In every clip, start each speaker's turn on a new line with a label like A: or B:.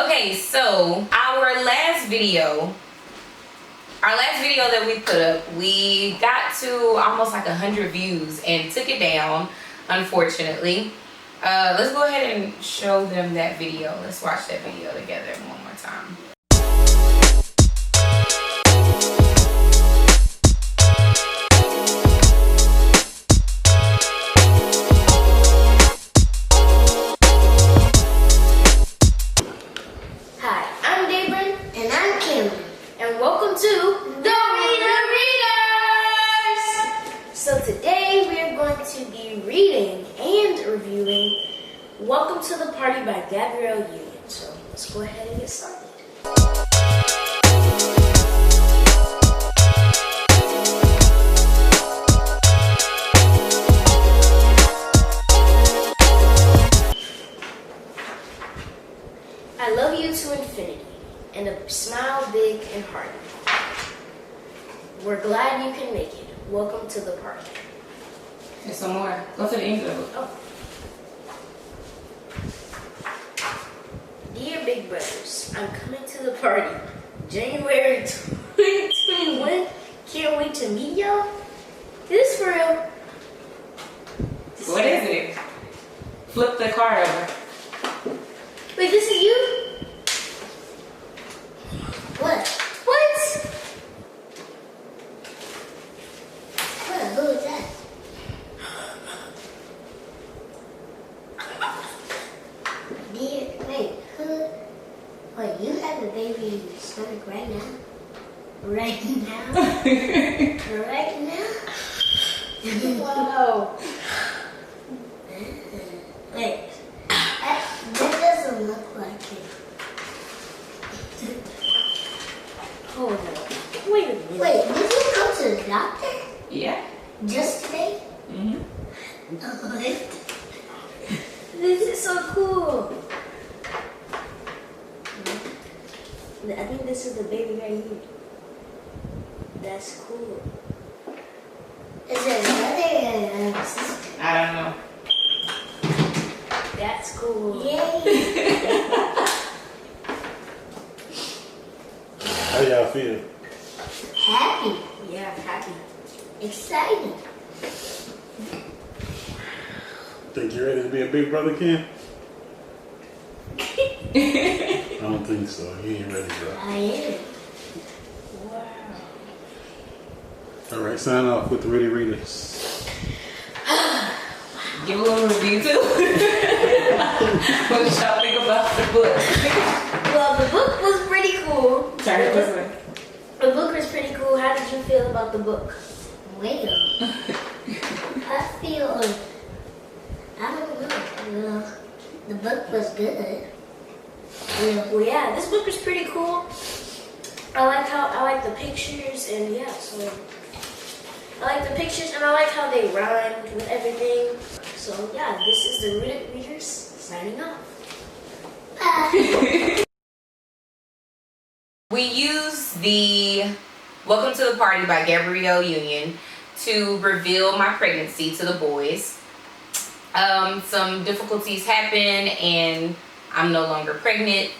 A: Okay, so our last video that we put up, we got to almost like 100 views and took it down, unfortunately. Let's go ahead and show them that video. Let's watch that video together one more time.
B: Welcome to the Party by Gabrielle Union. So let's go ahead and get started. I love you to infinity, and a smile big and hearty. We're glad you can make it. Welcome to the party.
A: There's some more. Go to the English.
B: Oh. Dear Big Brothers, I'm coming to the party. January 2021. Can't wait to meet y'all. Is this for real?
A: What is it? Flip the card over.
B: Wait, this is you? What? What? Who is that? Dear, wait, wait, you have a baby in your stomach right now? Right now? Right now? Wow. Wait, that doesn't look like it. Oh no. Wait a minute. Wait, did you go to the doctor?
A: Yeah.
B: Just today?
A: Mm-hmm.
B: This is so cool. I think this is the baby right here. That's cool. Is it a brother or a sister?
A: I don't know.
B: That's cool. Yay!
C: How y'all feel?
B: Happy. Yeah, happy. Excited.
C: Think you ready to be a big brother, Ken? I don't think so. You ain't ready, bro.
B: I am. Wow.
C: All right, sign off with the Ready Readers.
A: Give a little review too. What did y'all think about the book?
B: Well, the book was pretty cool.
A: Turn it this way.
B: The book was pretty cool. How did you feel about the book? Well, I feel, I don't know. The book was good. Well, yeah, this book is pretty cool. I like the pictures, and yeah, so I like the pictures, and I like how they rhymed with everything. So yeah, this is the Rooted Readers signing off. Bye.
A: We use the Welcome to the Party by Gabrielle Union to reveal my pregnancy to the boys. Some difficulties happened and I'm no longer pregnant.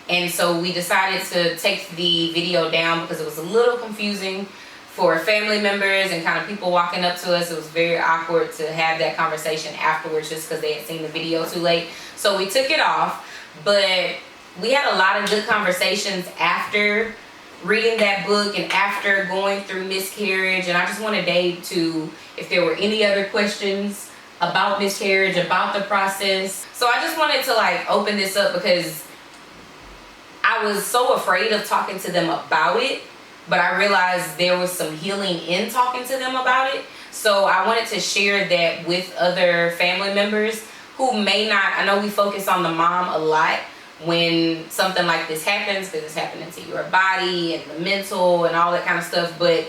A: And so we decided to take the video down because it was a little confusing for family members and kind of people walking up to us. It was very awkward to have that conversation afterwards just because they had seen the video too late. So we took it off, but we had a lot of good conversations after reading that book and after going through Miscarriage. And I just wanted Dave to, if there were any other questions about Miscarriage, about the process. So I just wanted to like open this up because I was so afraid of talking to them about it, but I realized there was some healing in talking to them about it. So I wanted to share that with other family members who may not, I know we focus on the mom a lot when something like this happens because it's happening to your body and the mental and all that kind of stuff. But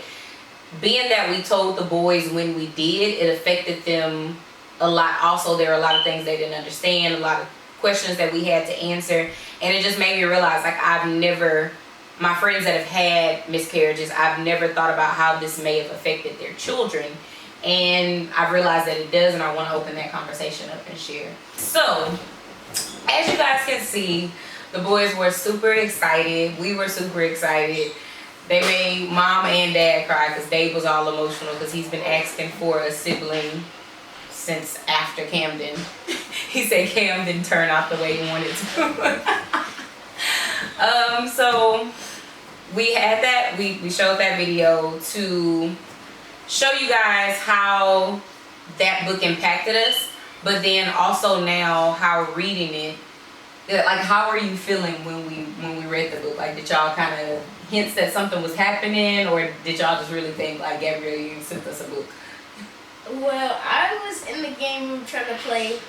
A: being that we told the boys when we did, it affected them a lot. Also, there are a lot of things they didn't understand, a lot of questions that we had to answer. And it just made me realize, like, my friends that have had miscarriages, I've never thought about how this may have affected their children. And I've realized that it does, and I want to open that conversation up and share. So, as you guys can see, The boys were super excited. We were super excited. They made mom and dad cry because Dave was all emotional because he's been asking for a sibling since after Camden. He said Cam didn't turn out the way he wanted to. So we had that. We showed that video to show you guys how that book impacted us, but then also now how reading it, like how are you feeling when we read the book? Like, did y'all kind of hints that something was happening, or did y'all just really think like, Gabrielle, you sent us a book?
D: Well, I was in the game room trying to play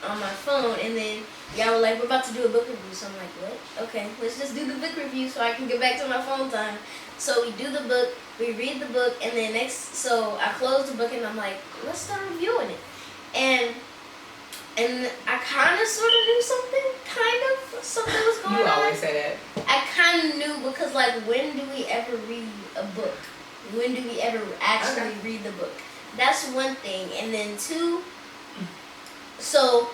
D: on my phone, and then y'all were like, we're about to do a book review. So I'm like, what? Okay, let's just do the book review so I can get back to my phone time. So we do the book, we read the book, and then so I close the book and I'm like, let's start reviewing it. And I kind of sort of knew something was going on.
A: You always say that.
D: I kind of knew because, like, when do we ever read a book? When do we ever actually read the book? That's one thing. And then two, so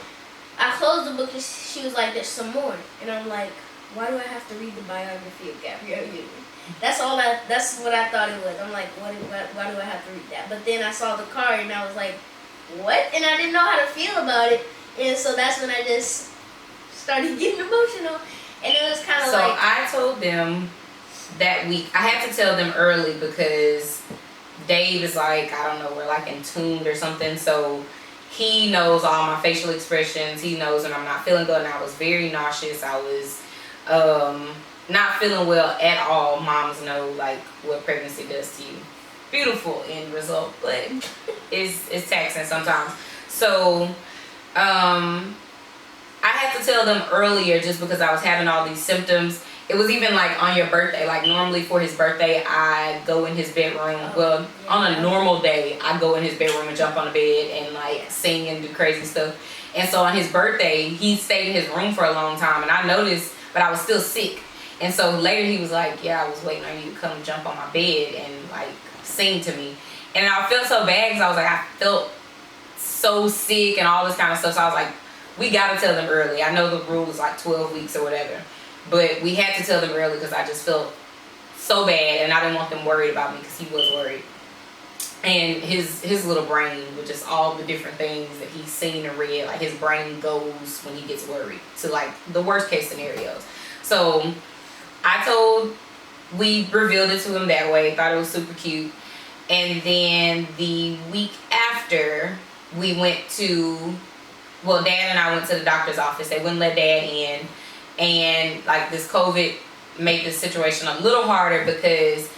D: I closed the book and she was like, there's some more. And I'm like, why do I have to read the biography of Gabrielle Union? That's what I thought it was. I'm like, why do I have to read that? But then I saw the card and I was like, what? And I didn't know how to feel about it. And so that's when I just started getting emotional. And it was kind of
A: So I told them that week, I had to tell them early because Dave is like, I don't know, we're like intuned or something. So he knows all my facial expressions. He knows when I'm not feeling good. And I was very nauseous. I was not feeling well at all. Moms know like what pregnancy does to you. Beautiful end result, but it's taxing sometimes. So I had to tell them earlier just because I was having all these symptoms. It was even like on your birthday, like normally for his birthday, I go in his bedroom. On a normal day, I go in his bedroom and jump on the bed and like sing and do crazy stuff. And so on his birthday, he stayed in his room for a long time, and I noticed, but I was still sick. And so later he was like, yeah, I was waiting on you to come jump on my bed and like sing to me. And I felt so bad because I was like, I felt so sick and all this kind of stuff. So I was like, we got to tell them early. I know the rule is like 12 weeks or whatever, but we had to tell them early because I just felt so bad and I didn't want them worried about me because he was worried. And his little brain with just all the different things that he's seen and read, like his brain goes when he gets worried to like the worst case scenarios. So we revealed it to him that way, thought it was super cute. And then the week after, we went to, Dad and I went to the doctor's office. They wouldn't let Dad in. And like this COVID made the situation a little harder because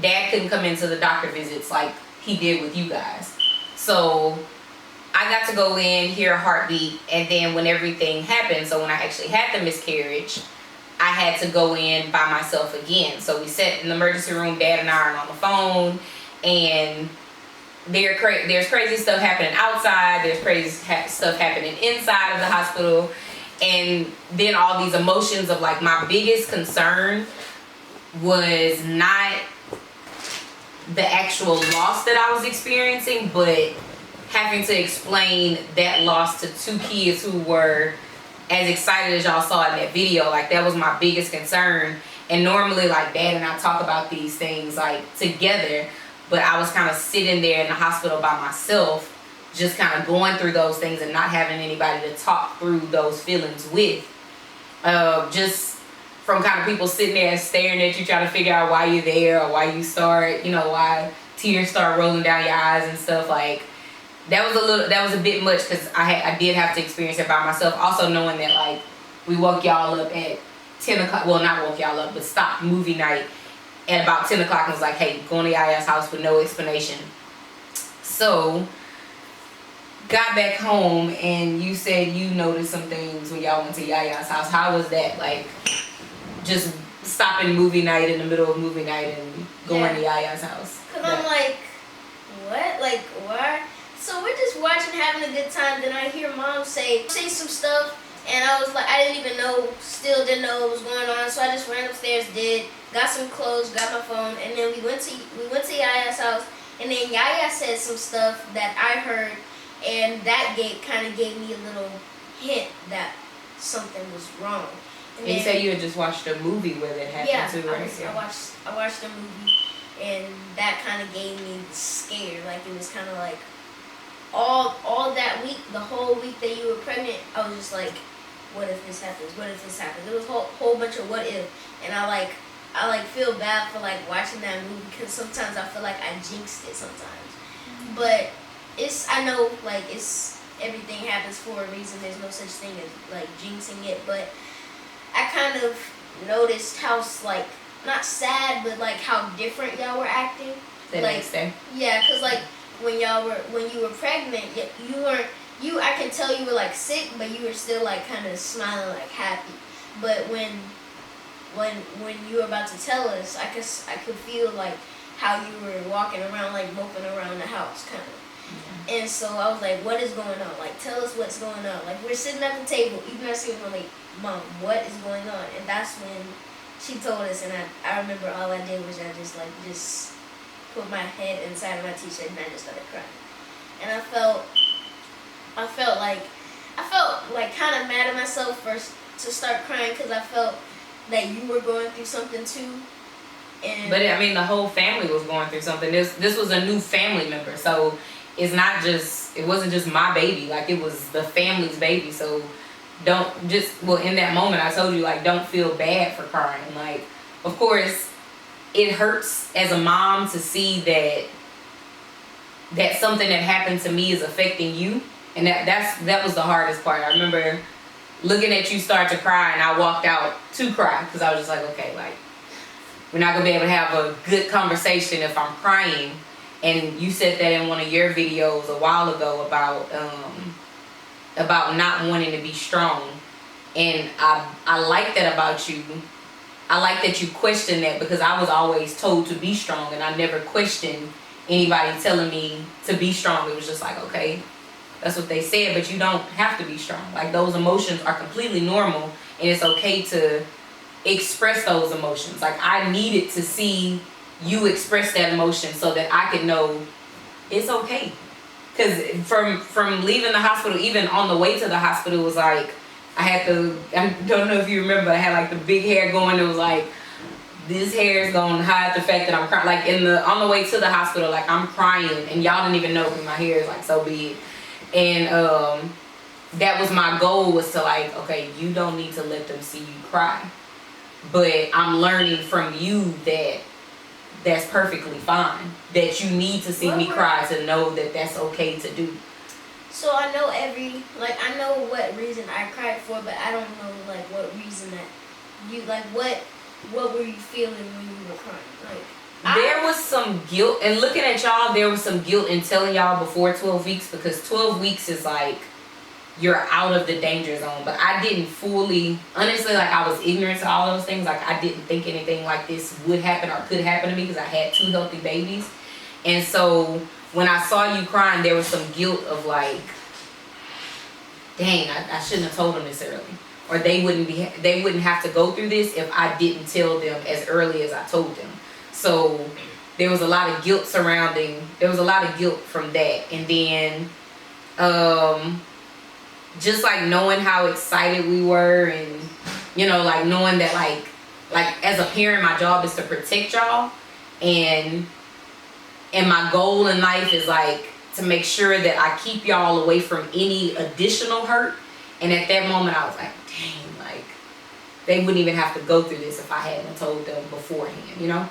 A: Dad couldn't come into the doctor visits like he did with you guys. So I got to go in, hear a heartbeat, and then when everything happened, so when I actually had the miscarriage, I had to go in by myself again. So we sat in the emergency room, Dad and I are on the phone, and there's crazy stuff happening outside, there's crazy stuff happening inside of the hospital, and then all these emotions of like, my biggest concern was not the actual loss that I was experiencing, but having to explain that loss to two kids who were as excited as y'all saw in that video. Like, that was my biggest concern. And normally like Dad and I talk about these things like together, but I was kind of sitting there in the hospital by myself, just kind of going through those things and not having anybody to talk through those feelings with. Just from kind of people sitting there and staring at you, trying to figure out why you're there or why you start, why tears start rolling down your eyes and stuff. Like, that was a bit much because I did have to experience it by myself. Also knowing that like we woke y'all up at 10 o'clock, well, not woke y'all up, but stopped movie night at about 10 o'clock and was like, hey, going to Yaya's house with no explanation. So got back home and you said you noticed some things when y'all went to Yaya's house. How was that? Like, just stopping movie night in the middle of movie night and going to Yaya's house.
D: Because I'm like, what? Like, why? So we're just watching, having a good time. Then I hear Mom say some stuff. And I was like, I didn't know what was going on. So I just ran upstairs, got some clothes, got my phone. And then we went to Yaya's house. And then Yaya said some stuff that I heard. And that kind of gave me a little hint that something was wrong.
A: And you said you had just watched a movie where that happened too, right?
D: I watched a movie, and that kind of gave me scared. Like it was kind of like all that week, the whole week that you were pregnant, I was just like, what if this happens? What if this happens? There was a whole bunch of what if, and I feel bad for like watching that movie because sometimes I feel like I jinxed it sometimes. But I know like everything happens for a reason. There's no such thing as like jinxing it, but I kind of noticed how like not sad, but like how different y'all were acting.
A: The next day.
D: Yeah, cause like when you were pregnant, you weren't. I can tell you were like sick, but you were still like kind of smiling, like happy. But when you were about to tell us, I could feel like how you were walking around, like moping around the house, kind of. Mm-hmm. And so I was like, what is going on? Like, tell us what's going on. Like, we're sitting at the table, even I see her, like, Mom, what is going on? And that's when she told us, and I remember all I did was I just put my head inside of my t-shirt and I just started crying. And I felt like kind of mad at myself first to start crying because I felt that you were going through something too.
A: But I mean, the whole family was going through something. This was a new family member, so it wasn't just my baby. Like it was the family's baby. So in that moment, I told you like don't feel bad for crying. Like, of course, it hurts as a mom to see that something that happened to me is affecting you, and that was the hardest part. I remember looking at you start to cry, and I walked out to cry because I was just like, okay, like we're not gonna be able to have a good conversation if I'm crying. And you said that in one of your videos a while ago about not wanting to be strong, and I like that about you. I like that you question that because I was always told to be strong, and I never questioned anybody telling me to be strong. It was just like, okay, that's what they said, but you don't have to be strong. Like those emotions are completely normal, and it's okay to express those emotions. Like I needed to see you express that emotion so that I could know it's okay. Because from leaving the hospital, even on the way to the hospital, it was like I don't know if you remember, I had like the big hair going. It was like this hair is gonna hide the fact that I'm crying. Like on the way to the hospital, like I'm crying, and y'all didn't even know because my hair is like so big. And that was my goal, was to like, okay, you don't need to let them see you cry, but I'm learning from you that that's perfectly fine. That you need to see me cry to know that that's okay to do.
D: So I know I know what reason I cried for, but I don't know like what reason that you like what were you feeling when you were crying? Like
A: there was some guilt, and looking at y'all, there was some guilt in telling y'all before 12 weeks, because 12 weeks is like you're out of the danger zone. But I didn't fully, honestly, like I was ignorant to all those things. Like I didn't think anything like this would happen or could happen to me because I had 2 healthy babies. And so when I saw you crying, there was some guilt of like, dang, I shouldn't have told them this early. Or they wouldn't have to go through this if I didn't tell them as early as I told them. So there was a lot of guilt from that. And then just like knowing how excited we were, and like knowing that like as a parent, my job is to protect y'all, and my goal in life is like to make sure that I keep y'all away from any additional hurt. And at that moment I was like, dang, like they wouldn't even have to go through this if I hadn't told them beforehand,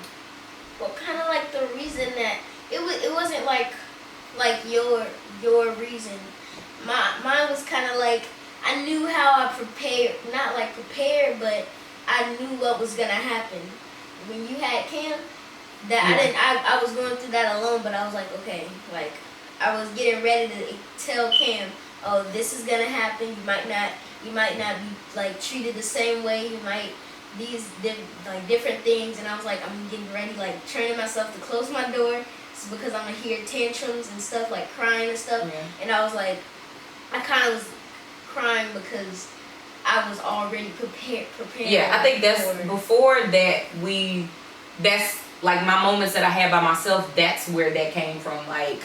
D: Well, kind of like the reason that it wasn't like your reason. Mine was kind of like I knew how I prepared, not like prepared, but I knew what was gonna happen when you had Cam. I was going through that alone, but I was like, okay, like I was getting ready to tell Cam, oh, this is gonna happen. You might not be like treated the same way. You might different things, and I was like, I'm getting ready, like training myself to close my door because I'm gonna hear tantrums and stuff, like crying and stuff. Yeah. And I was like, I kind of was crying because I was already prepared.
A: Yeah, I think that's before that that's like my moments that I had by myself. That's where that came from. Like,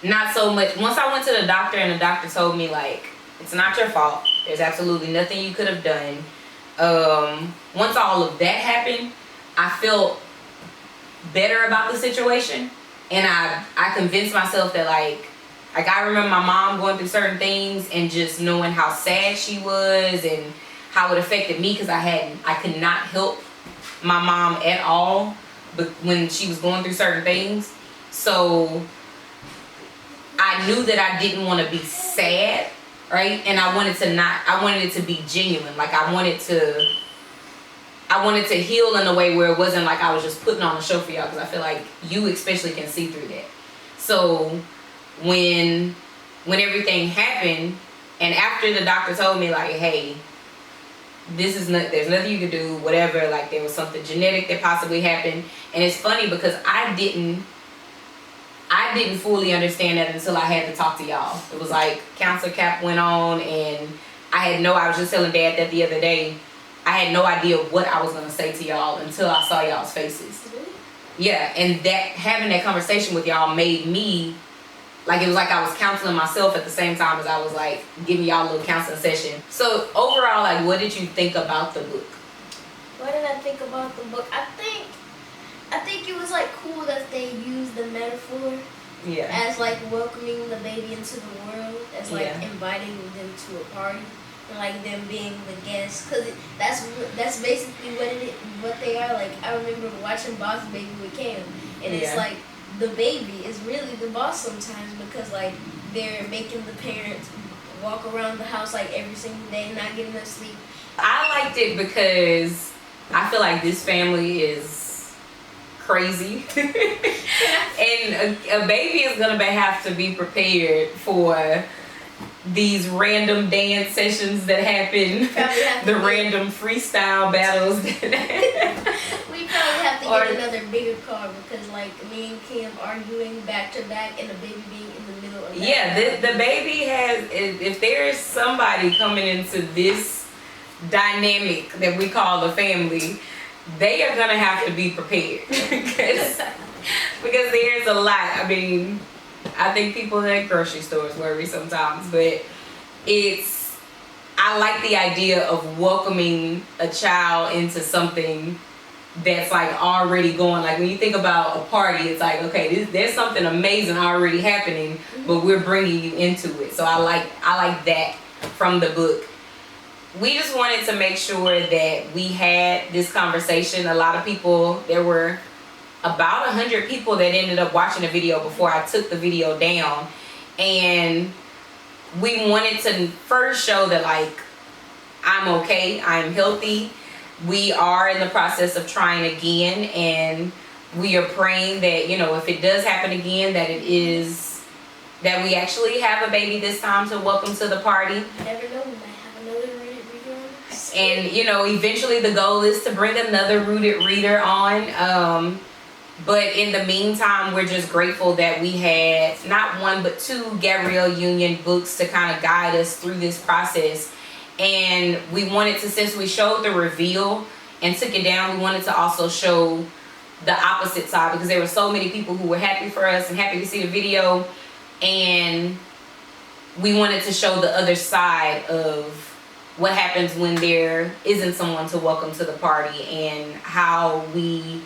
A: not so much. Once I went to the doctor and the doctor told me like, it's not your fault. There's absolutely nothing you could have done. once all of that happened, I felt better about the situation, and I convinced myself that like I remember my mom going through certain things and just knowing how sad she was and how it affected me, because I could not help my mom at all, but when she was going through certain things. So I knew that I didn't want to be sad, right? And I wanted it to be genuine. Like I wanted to heal in a way where it wasn't like I was just putting on a show for y'all, because I feel like you especially can see through that. So when everything happened, and after the doctor told me like, hey, there's nothing you can do, whatever, like there was something genetic that possibly happened. And it's funny because I didn't fully understand that until I had to talk to y'all. It was like cancer cap went on, and I was just telling Dad that the other day, I had no idea what I was gonna say to y'all until I saw y'all's faces. Yeah, and having that conversation with y'all made me, like, it was like I was counseling myself at the same time as I was like giving y'all a little counseling session. So overall, like, what did you think about the book?
D: What did I think about the book? I think it was like cool that they used the metaphor as like welcoming the baby into the world, as like inviting them to a party, and like them being the guests, because that's basically what they are. Like I remember watching Boss Baby with Cam, and it's like the baby is really the boss sometimes, because like they're making the parents walk around the house like every single day, not getting enough sleep.
A: I liked it because I feel like this family is crazy and a baby is gonna have to be prepared for these random dance sessions that happen, the random freestyle battles.
D: We probably have to get another bigger car, because like me and Kim arguing back to back and the baby being in the middle of that.
A: Yeah, the baby has, if there is somebody coming into this dynamic that we call the family, they are gonna have to be prepared because there's a lot. I mean, I think people at grocery stores worry sometimes, but I like the idea of welcoming a child into something that's like already going. Like when you think about a party, it's like, okay, there's something amazing already happening, but we're bringing you into it. So I like that from the book. We just wanted to make sure that we had this conversation. A lot of people, there were about 100 people that ended up watching the video before I took the video down. And we wanted to first show that like, I'm okay, I'm healthy. We are in the process of trying again, and we are praying that, you know, if it does happen again, that that we actually have a baby this time to welcome to the party.
D: You never know, we might have another Rooted Reader on.
A: And, you know, eventually the goal is to bring another Rooted Reader on. But in the meantime, we're just grateful that we had not one but two Gabrielle Union books to kind of guide us through this process. And we wanted to, since we showed the reveal and took it down, we wanted to also show the opposite side, because there were so many people who were happy for us and happy to see the video. And we wanted to show the other side of what happens when there isn't someone to welcome to the party, and how we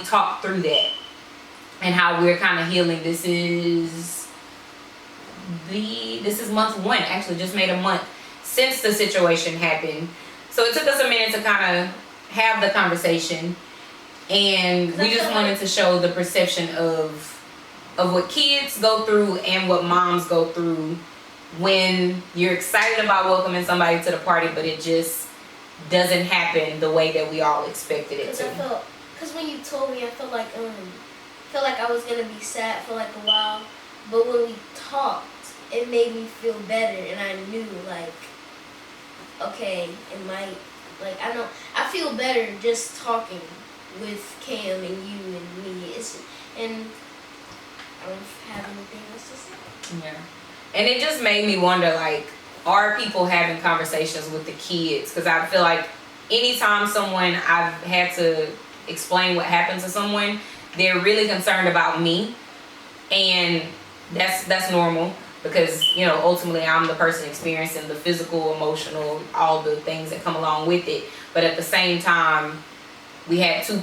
A: talk through that, and how we're kind of healing. This is month 1, actually just made a month since the situation happened. So it took us a minute to kind of have the conversation, and we just wanted to show the perception of what kids go through and what moms go through when you're excited about welcoming somebody to the party, but it just doesn't happen the way that we all expected it to.
D: Because when you told me, I felt like I was gonna be sad for like a while, but when we talked, it made me feel better, and I knew like, okay, it might, like, I feel better just talking with Cam and you and me. And I don't have anything else to say.
A: Yeah. And it just made me wonder, like, are people having conversations with the kids? Because I feel like anytime I've had to explain what happened to someone, they're really concerned about me. And that's normal. because, you know, ultimately I'm the person experiencing the physical, emotional, all the things that come along with it. But at the same time, we had two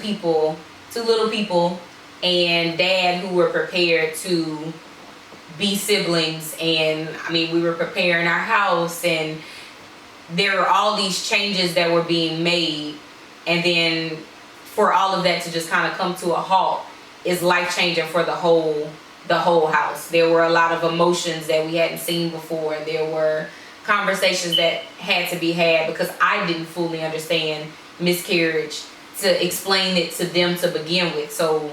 A: little people, and dad who were prepared to be siblings. And I mean, we were preparing our house, and there were all these changes that were being made, and then for all of that to just kind of come to a halt is life changing for the whole house. There were a lot of emotions that we hadn't seen before. There were conversations that had to be had because I didn't fully understand miscarriage to explain it to them to begin with. So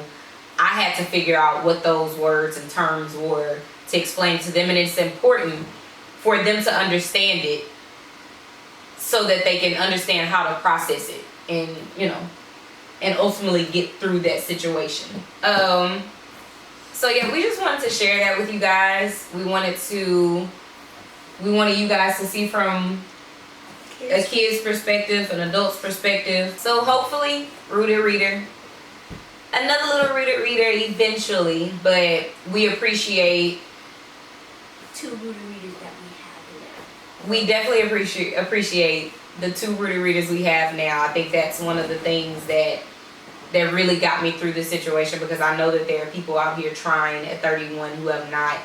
A: I had to figure out what those words and terms were to explain to them, and it's important for them to understand it so that they can understand how to process it and, you know, and ultimately get through that situation. So yeah, we just wanted to share that with you guys. We wanted you guys to see from a kid's perspective, an adult's perspective. So hopefully, Rooted Reader, another little Rooted Reader eventually, but we appreciate
D: 2 Rooted Readers that we have now.
A: We definitely appreciate the 2 Rooted Readers we have now. I think that's one of the things that really got me through this situation, because I know that there are people out here trying at 31 who have not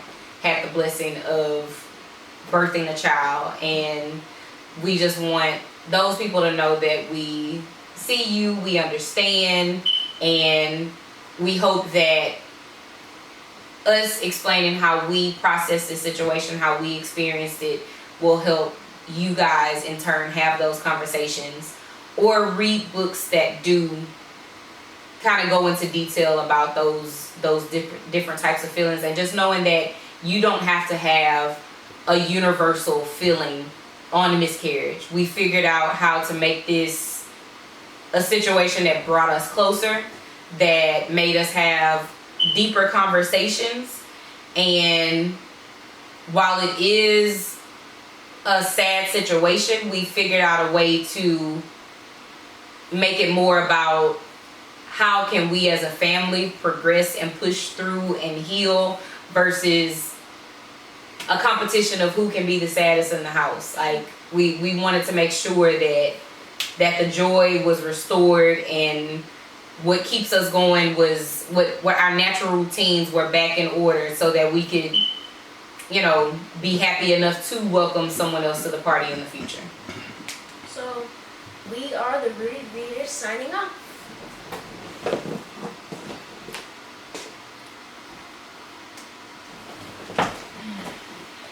A: had the blessing of birthing a child, and we just want those people to know that we see you, we understand, and we hope that us explaining how we process this situation, how we experienced it, will help you guys in turn have those conversations or read books that do kind of go into detail about those different types of feelings, and just knowing that you don't have to have a universal feeling on miscarriage. We figured out how to make this a situation that brought us closer, that made us have deeper conversations, and while it is a sad situation, we figured out a way to make it more about how can we as a family progress and push through and heal, versus a competition of who can be the saddest in the house. Like we wanted to make sure that the joy was restored, and what keeps us going was what our natural routines were back in order, so that we could, you know, be happy enough to welcome someone else to the party in the future.
D: So we are the Rooted Readers signing off.